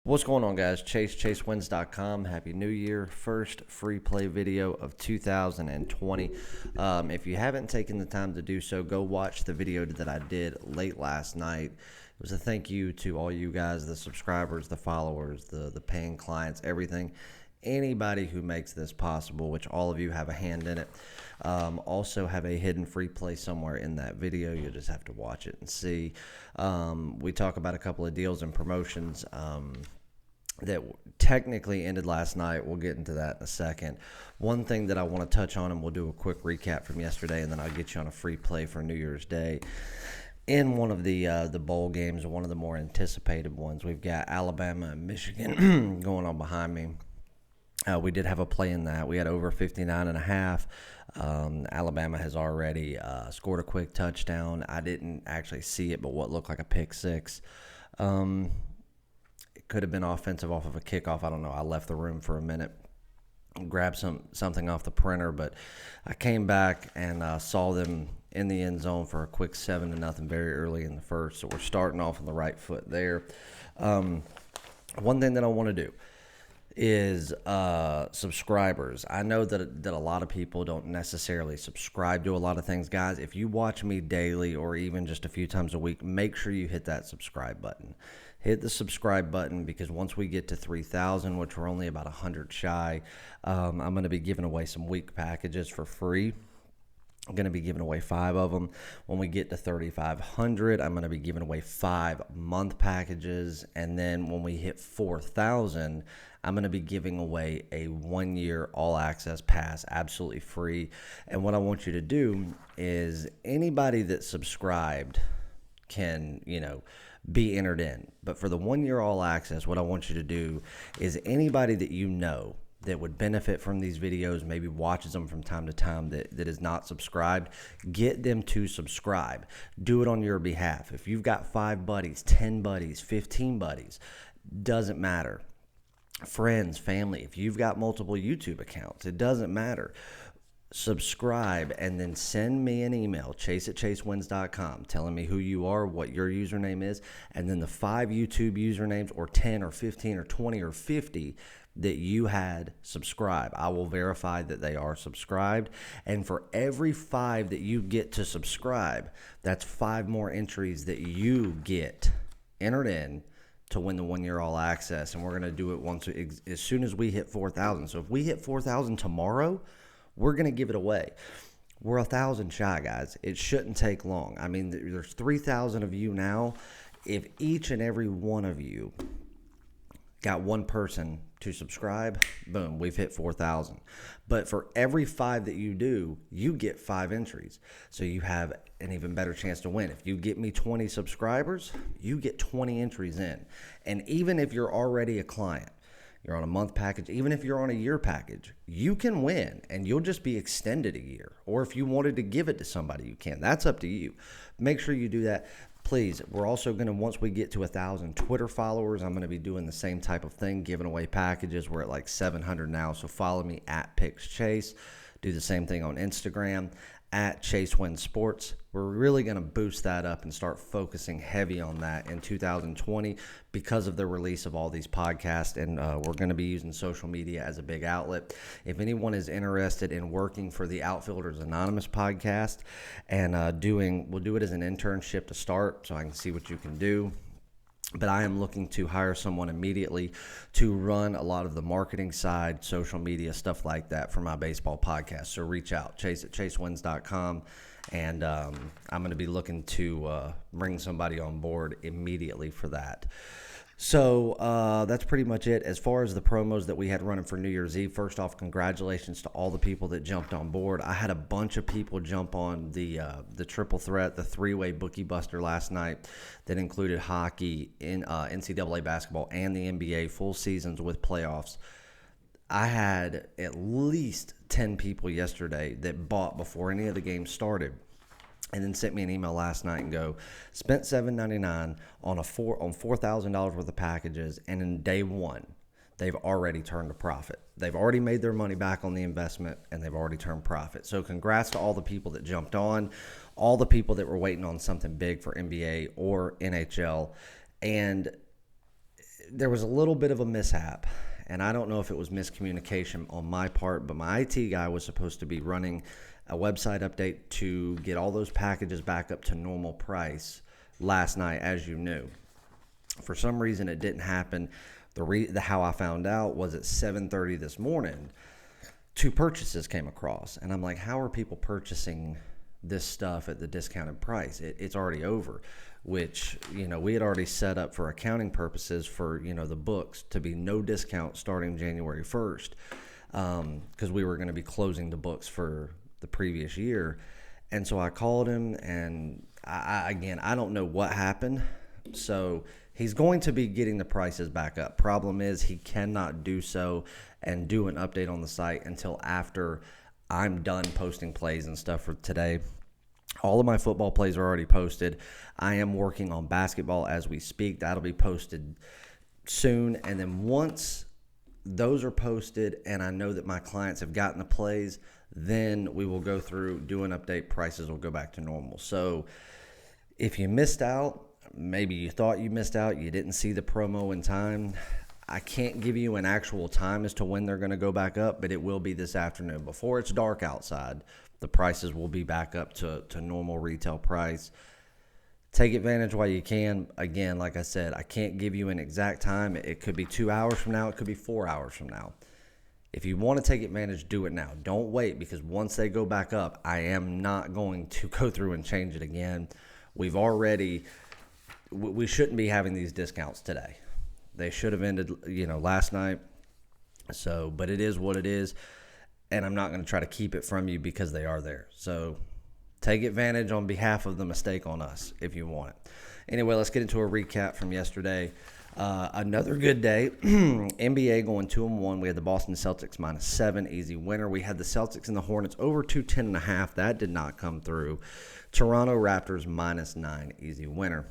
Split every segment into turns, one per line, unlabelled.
What's going on, guys? ChaseWins.com. Happy New Year. First free play video of 2020. If you haven't taken the time to do so, go watch the video that I did late last night. It was a thank you to all you guys, the subscribers, the followers, the paying clients, everything. Anybody who makes this possible, which all of you have a hand in it. Also have a hidden free play somewhere in that video. You'll just have to watch it and see. We talk about a couple of deals and promotions that technically ended last night. We'll get into that in a second. One thing that I want to touch on, and we'll do a quick recap from yesterday, and then I'll get you on a free play for New Year's Day. In one of the bowl games, one of the more anticipated ones, we've got Alabama and Michigan going on behind me. We did have a play in that. We had over 59.5. Alabama has already scored a quick touchdown. I didn't actually see it, but what looked like a pick six. It could have been offensive off of a kickoff. I don't know. I left the room for a minute, grabbed something off the printer, but I came back and saw them in the end zone for a quick 7-0 very early in the first. So we're starting off on the right foot there. One thing that I want to do is subscribers. I know that a lot of people don't necessarily subscribe to a lot of things. Guys, if you watch me daily or even just a few times a week, make sure you hit that subscribe button. Hit the subscribe button, because once we get to 3,000, which we're only about 100 shy, I'm going to be giving away some week packages for free. I'm going to be giving away 5 of them. When we get to 3,500, I'm going to be giving away 5 month packages. And then when we hit 4,000, I'm going to be giving away a 1-year all-access pass, absolutely free. And what I want you to do is anybody that subscribed can, be entered in. But for the 1-year all-access, what I want you to do is anybody that you know that would benefit from these videos, maybe watches them from time to time, that is not subscribed, get them to subscribe. Do it on your behalf. If you've got 5 buddies, 10 buddies, 15 buddies, doesn't matter. Friends, family, if you've got multiple YouTube accounts, it doesn't matter. Subscribe and then send me an email, chase@chasewins.com, telling me who you are, what your username is, and then the 5 YouTube usernames, or 10 or 15 or 20 or 50 that you had subscribe. I will verify that they are subscribed. And for every 5 that you get to subscribe, that's 5 more entries that you get entered in to win the 1-year all access. And we're going to do it as soon as we hit 4,000. So if we hit 4,000 tomorrow, we're going to give it away. We're 1,000 shy, guys. It shouldn't take long. I mean, there's 3,000 of you now. If each and every one of you got one person to subscribe, boom, we've hit 4,000. But for every 5 that you do, you get 5 entries. So you have an even better chance to win. If you get me 20 subscribers, you get 20 entries in. And even if you're already a client, you're on a month package, even if you're on a year package, you can win, and you'll just be extended a year. Or if you wanted to give it to somebody, you can. That's up to you. Make sure you do that. Please, we're also going to, once we get to 1,000 Twitter followers, I'm going to be doing the same type of thing, giving away packages. We're at like 700 now, so follow me at PicksChase. Do the same thing on Instagram, at ChaseWinSports. We're really going to boost that up and start focusing heavy on that in 2020 because of the release of all these podcasts, and we're going to be using social media as a big outlet. If anyone is interested in working for the Outfielders Anonymous podcast and we'll do it as an internship to start, so I can see what you can do. But I am looking to hire someone immediately to run a lot of the marketing side, social media, stuff like that for my baseball podcast. So reach out, chase@chasewins.com, and I'm going to be looking to bring somebody on board immediately for that. So that's pretty much it. As far as the promos that we had running for New Year's Eve, first off, congratulations to all the people that jumped on board. I had a bunch of people jump on the triple threat, the 3-way bookie buster last night that included hockey, NCAA basketball, and the NBA full seasons with playoffs. I had at least 10 people yesterday that bought before any of the games started, and then sent me an email last night and go, spent $7.99 on $4,000 worth of packages, and in day one, they've already turned a profit. They've already made their money back on the investment, and they've already turned profit. So congrats to all the people that jumped on, all the people that were waiting on something big for NBA or NHL, and there was a little bit of a mishap, and I don't know if it was miscommunication on my part, but my IT guy was supposed to be running a website update to get all those packages back up to normal price last night, as you knew. For some reason, it didn't happen. How I found out was at 7:30 this morning, 2 purchases came across, and I'm like, how are people purchasing this stuff at the discounted price? It's already over, which, we had already set up for accounting purposes for, the books to be no discount starting January 1st, because we were going to be closing the books for the previous year. And so I called him, and I don't know what happened. So he's going to be getting the prices back up. Problem is, he cannot do so and do an update on the site until after I'm done posting plays and stuff for today. All of my football plays are already posted. I am working on basketball as we speak. That'll be posted soon. And then once those are posted and I know that my clients have gotten the plays, then we will go through, do an update. Prices will go back to normal. So if you missed out, maybe you thought you missed out, you didn't see the promo in time, I can't give you an actual time as to when they're going to go back up, but it will be this afternoon. Before it's dark outside, the prices will be back up to normal retail price. Take advantage while you can. Again, like I said, I can't give you an exact time. It could be 2 hours from now. It could be 4 hours from now. If you want to take advantage, do it now. Don't wait, because once they go back up, I am not going to go through and change it again. We shouldn't be having these discounts today. They should have ended, last night. So, but it is what it is, and I'm not going to try to keep it from you because they are there. So take advantage on behalf of the mistake on us if you want it. Anyway, let's get into a recap from yesterday. Another good day. NBA going 2-1. We had the Boston Celtics -7, easy winner. We had the Celtics and the Hornets over 210.5. That did not come through. Toronto Raptors -9, easy winner.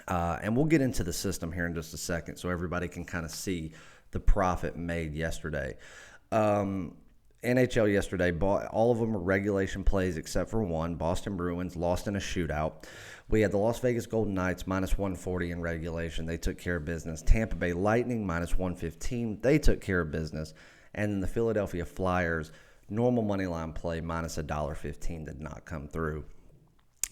And we'll get into the system here in just a second so everybody can kind of see the profit made yesterday. NHL yesterday, all of them were regulation plays except for one. Boston Bruins lost in a shootout. We had the Las Vegas Golden Knights -140 in regulation. They took care of business. Tampa Bay Lightning -115. They took care of business. And then the Philadelphia Flyers, normal money line play, -$1.15 did not come through.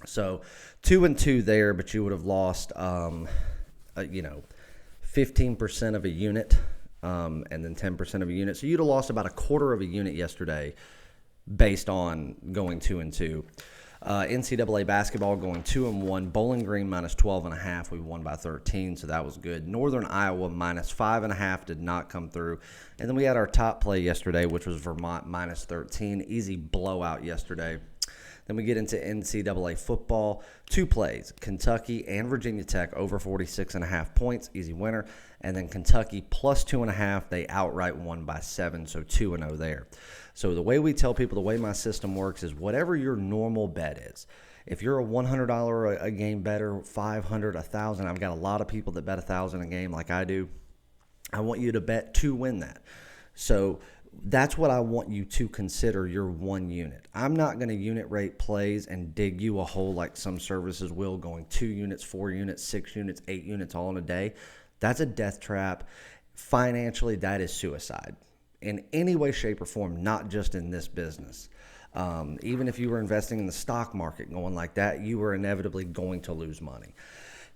So 2-2 there, but you would have lost, 15% of a unit, and then 10% of a unit. So you'd have lost about a quarter of a unit yesterday based on going 2-2. NCAA basketball going 2-1. Bowling Green -12.5. We won by 13, so that was good. Northern Iowa -5.5 did not come through. And then we had our top play yesterday, which was Vermont -13. Easy blowout yesterday. Then we get into NCAA football. 2 plays, Kentucky and Virginia Tech over 46.5 points, easy winner. And then Kentucky +2.5, they outright won by 7, so 2-0 there. So the way we tell people, the way my system works is whatever your normal bet is. If you're a $100 a game better, $500, $1,000, I've got a lot of people that bet $1,000 a game like I do. I want you to bet to win that. So that's what I want you to consider your one unit. I'm not going to unit rate plays and dig you a hole like some services will, going 2 units, 4 units, 6 units, 8 units all in a day. That's a death trap. Financially, that is suicide in any way, shape, or form, not just in this business. Even if you were investing in the stock market going like that, you were inevitably going to lose money.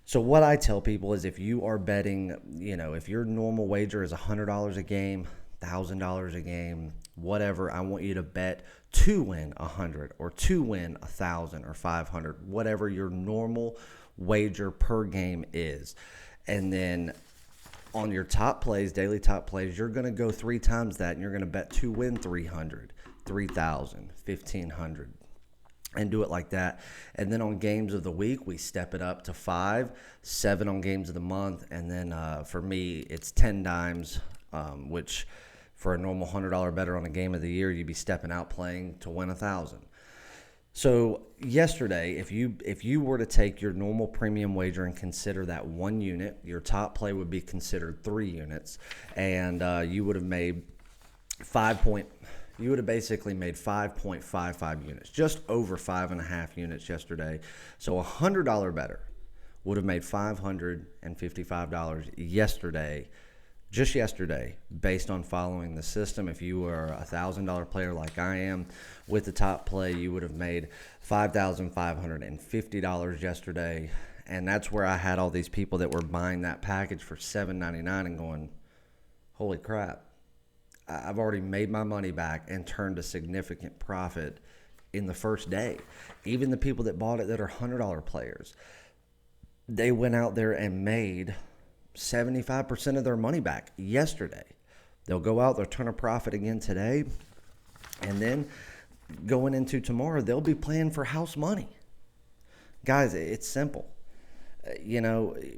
So what I tell people is if you are betting, if your normal wager is $100 a game, $1,000 a game, whatever, I want you to bet to win 100 or to win 1,000 or 500, whatever your normal wager per game is. And then on your top plays, daily top plays, you're going to go 3 times that, and you're going to bet to win 300, 3,000, 1,500, and do it like that. And then on games of the week, we step it up to 5, 7 on games of the month, and then for me, it's 10 dimes, which for a normal $100 better on a game of the year, you'd be stepping out playing to win 1,000. So yesterday, if you were to take your normal premium wager and consider that 1 unit, your top play would be considered 3 units, and you would have made you would have basically made 5.55 units, just over 5.5 units yesterday. So a $100 better would have made $555 yesterday, just yesterday, based on following the system. If you were a $1,000 player like I am with the top play, you would have made $5,550 yesterday. And that's where I had all these people that were buying that package for $7.99 and going, holy crap, I've already made my money back and turned a significant profit in the first day. Even the people that bought it that are $100 players, they went out there and made 75% of their money back yesterday. They'll go out, they'll turn a profit again today, and then going into tomorrow, they'll be playing for house money. Guys, it's simple.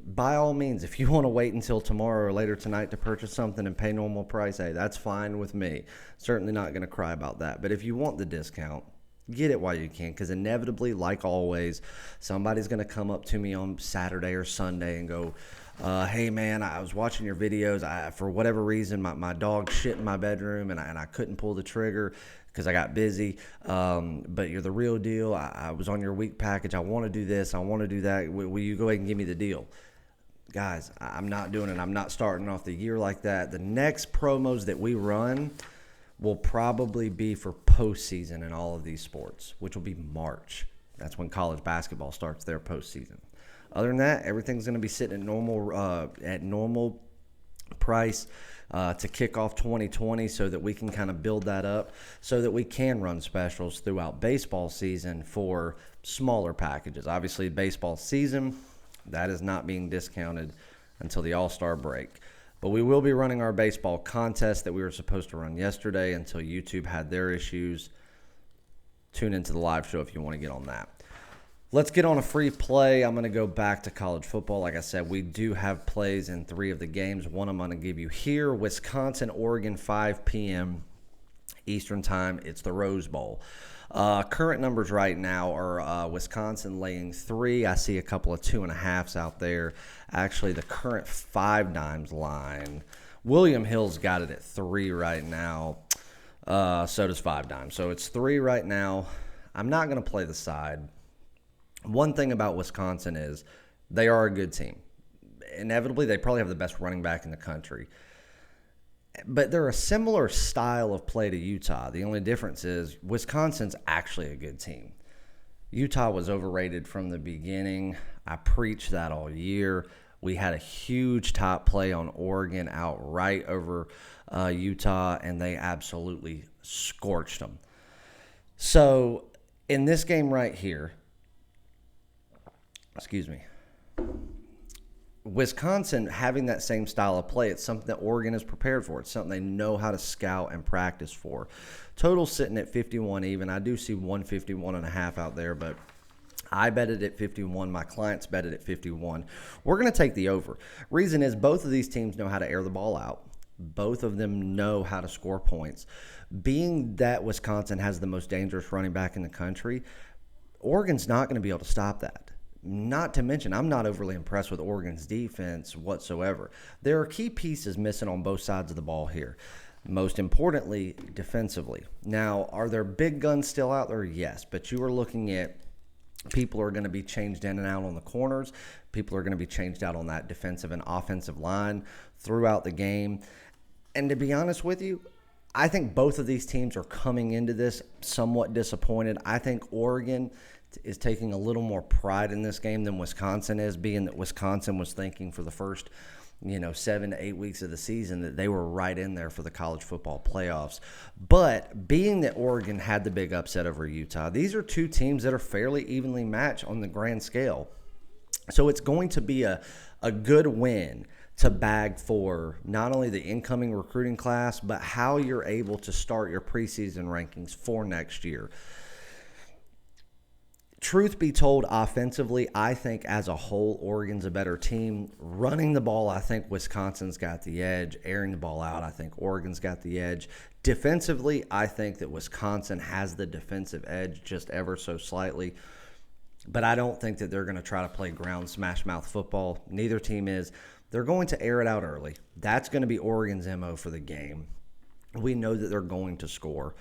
By all means, if you want to wait until tomorrow or later tonight to purchase something and pay normal price, hey, that's fine with me. Certainly not going to cry about that. But if you want the discount, get it while you can, because inevitably, like always, somebody's going to come up to me on Saturday or Sunday and go, hey, man, I was watching your videos. For whatever reason, my dog shit in my bedroom, and I couldn't pull the trigger because I got busy. But you're the real deal. I was on your week package. I want to do this. I want to do that. Will you go ahead and give me the deal? Guys, I'm not doing it. I'm not starting off the year like that. The next promos that we run will probably be for postseason in all of these sports, which will be March. That's when college basketball starts their postseason. Other than that, everything's going to be sitting at normal price to kick off 2020, so that we can kind of build that up, so that we can run specials throughout baseball season for smaller packages. Obviously, baseball season, that is not being discounted until the All-Star break. But we will be running our baseball contest that we were supposed to run yesterday until YouTube had their issues. Tune into the live show if you want to get on that. Let's get on a free play. I'm going to go back to college football. Like I said, we do have plays in 3 of the games. One I'm going to give you here, Wisconsin, Oregon, 5 p.m. Eastern Time. It's the Rose Bowl. Current numbers right now are Wisconsin laying 3. I see a couple of 2.5s out there. Actually, the current 5 dimes line, William Hill's got it at 3 right now. So does 5 dimes. So it's 3 right now. I'm not going to play the side. One thing about Wisconsin is they are a good team. Inevitably, they probably have the best running back in the country. But they're a similar style of play to Utah. The only difference is Wisconsin's actually a good team. Utah was overrated from the beginning. I preached that all year. We had a huge top play on Oregon outright over Utah, and they absolutely scorched them. So in this game right here, Wisconsin having that same style of play, it's something that Oregon is prepared for. It's something they know how to scout and practice for. Total sitting at 51 even. I do see 151.5 out there, but I bet it at 51. My clients bet it at 51. We're going to take the over. Reason is both of these teams know how to air the ball out. Both of them know how to score points. Being that Wisconsin has the most dangerous running back in the country, Oregon's not going to be able to stop that. Not to mention, I'm not overly impressed with Oregon's defense whatsoever. There are key pieces missing on both sides of the ball here. Most importantly, defensively. Now, are there big guns still out there? Yes, but you are looking at people are going to be changed in and out on the corners. People are going to be changed out on that defensive and offensive line throughout the game. And to be honest with you, I think both of these teams are coming into this somewhat disappointed. I think Oregon is taking a little more pride in this game than Wisconsin is, being that Wisconsin was thinking for the first 7 to 8 weeks of the season that they were right in there for the college football playoffs. But being that Oregon had the big upset over Utah, these are two teams that are fairly evenly matched on the grand scale. So it's going to be a good win to bag for not only the incoming recruiting class, but how you're able to start your preseason rankings for next year. Truth be told, offensively, I think as a whole, Oregon's a better team. Running the ball, I think Wisconsin's got the edge. Airing the ball out, I think Oregon's got the edge. Defensively, I think that Wisconsin has the defensive edge just ever so slightly. But I don't think that they're going to try to play ground smash mouth football. Neither team is. They're going to air it out early. That's going to be Oregon's MO for the game. We know that they're going to score.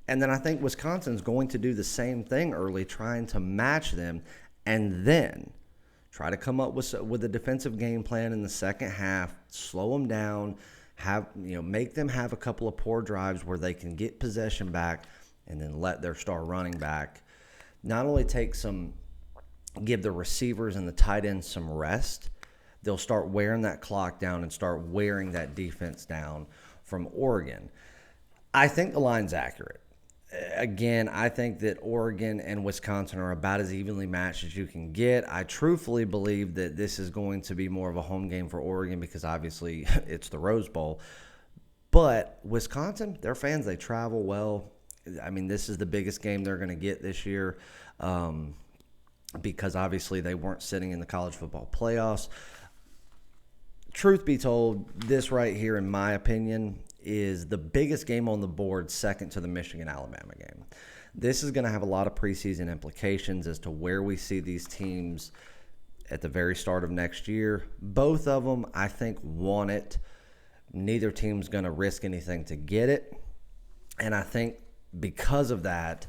And then I think Wisconsin's going to do the same thing early, trying to match them. And then Try to come up with a defensive game plan in the second half. Slow them down. Make them have a couple of poor drives where they can get possession back, and then let their star running back not only give the receivers and the tight ends some rest, they'll start wearing that clock down and start wearing that defense down from Oregon. I think the line's accurate. Again, I think that Oregon and Wisconsin are about as evenly matched as you can get. I truthfully believe that this is going to be more of a home game for Oregon because obviously it's the Rose Bowl. But Wisconsin, their fans, they travel well. I mean, this is the biggest game they're going to get this year because obviously they weren't sitting in the college football playoffs. Truth be told, this right here, in my opinion, is the biggest game on the board, second to the Michigan-Alabama game. This is going to have a lot of preseason implications as to where we see these teams at the very start of next year. Both of them, I think, want it. Neither team's going to risk anything to get it. And I think because of that,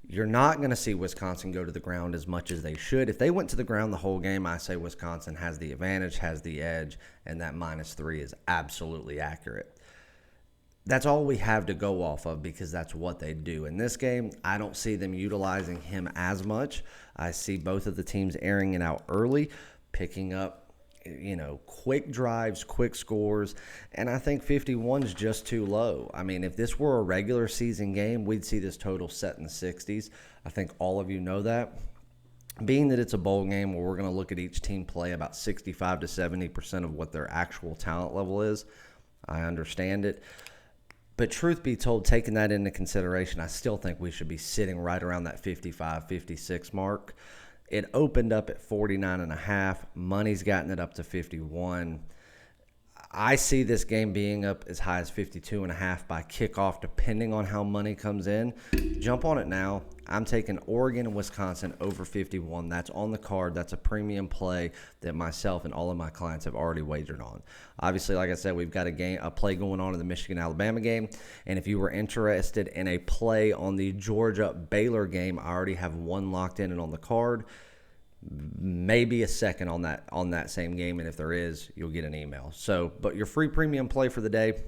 you're not going to see Wisconsin go to the ground as much as they should. If they went to the ground the whole game, I say Wisconsin has the advantage, has the edge, and that -3 is absolutely accurate. That's all we have to go off of because that's what they do. In this game, I don't see them utilizing him as much. I see both of the teams airing it out early, picking up quick drives, quick scores, and I think 51 is just too low. I mean, if this were a regular season game, we'd see this total set in the 60s. I think all of you know that. Being that it's a bowl game where we're going to look at each team play about 65 to 70% of what their actual talent level is, I understand it. But truth be told, taking that into consideration, I still think we should be sitting right around that 55, 56 mark. It opened up at 49.5. Money's gotten it up to 51. I see this game being up as high as 52.5 by kickoff, depending on how money comes in. Jump on it now. I'm taking Oregon and Wisconsin over 51. That's on the card. That's a premium play that myself and all of my clients have already wagered on. Obviously, like I said, we've got a play going on in the Michigan-Alabama game. And if you were interested in a play on the Georgia-Baylor game, I already have one locked in and on the card. Maybe a second on that same game, and if there is, you'll get an email. So, but your free premium play for the day,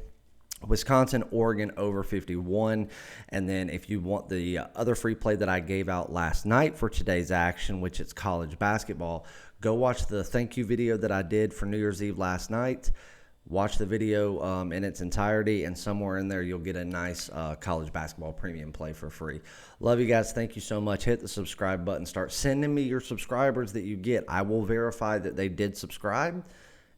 Wisconsin, Oregon over 51. And then if you want the other free play that I gave out last night for today's action, which is college basketball, go watch the thank you video that I did for New Year's Eve last night. Watch the video in its entirety, and somewhere in there you'll get a nice college basketball premium play for free. Love you guys. Thank you so much. Hit the subscribe button. Start sending me your subscribers that you get. I will verify that they did subscribe,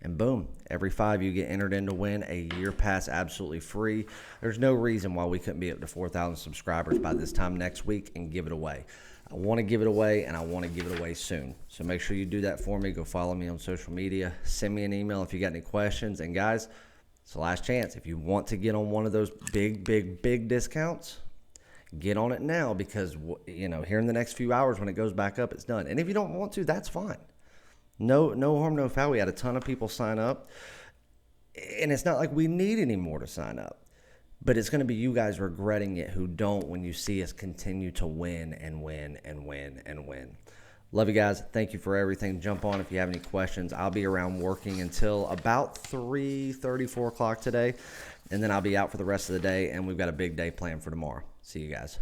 and boom, every 5 you get entered in to win a year pass absolutely free. There's no reason why we couldn't be up to 4,000 subscribers by this time next week and give it away. I want to give it away, and I want to give it away soon. So make sure you do that for me. Go follow me on social media. Send me an email if you got any questions. And, guys, it's the last chance. If you want to get on one of those big discounts, get on it now because, here in the next few hours when it goes back up, it's done. And if you don't want to, that's fine. No harm, no foul. We had a ton of people sign up, and it's not like we need any more to sign up. But it's going to be you guys regretting it who don't when you see us continue to win and win and win and win. Love you guys. Thank you for everything. Jump on if you have any questions. I'll be around working until about 3:30, 4 o'clock today. And then I'll be out for the rest of the day, and we've got a big day planned for tomorrow. See you guys.